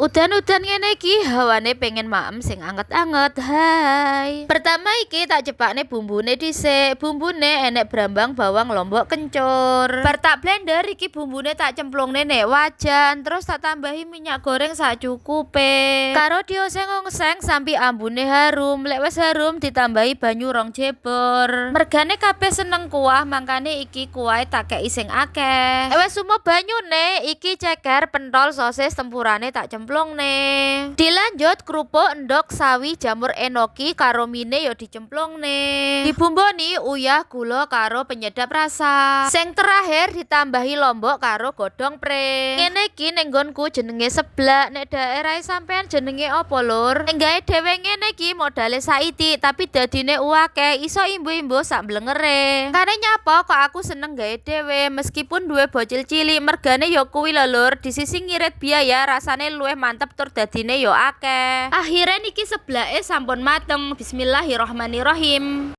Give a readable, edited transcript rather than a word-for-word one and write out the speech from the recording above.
Udan-udan ngene iki hawane pengen maem sing anget-anget. Hai. Pertama iki tak cepakne bumbune dhisik. Bumbune enek brambang, bawang, lombok, kencur. Bar tak blender iki bumbune tak cemplungne nek wajan, terus tak tambahi minyak goreng sacukupe. Karo dioseng-oseng sampai ambune harum. Lek wis harum ditambahi banyu 2 jebor. Mergane kabeh seneng kuah, mangkane iki kuahe tak kei sing akeh. Wis sumo banyune iki ceker, pentol, sosis, tempurane tak cemplungne. Dilanjut kerupuk, endok, sawi, jamur enoki karo mine yo dicemplungne. Dibumboni uyah, gula karo penyedap rasa. Sing terakhir ditambahi lombok karo godhong pring. Ngene iki ning nggonku jenenge seblak, nek daerah sampean jenenge apa lur? Nek gawe dhewe ngene iki modale saiti tapi dadine uwake, iso imbuh-imbuh sak blengere. Kare nyapa kok aku seneng gawe dhewe meskipun duwe bocil cilik, mergane yo kuwi lho lur, di sisi ngirit biaya rasane luwih mantep tur dadine yo akeh. Akhire niki seblake sampun mateng. Bismillahirrahmanirrahim.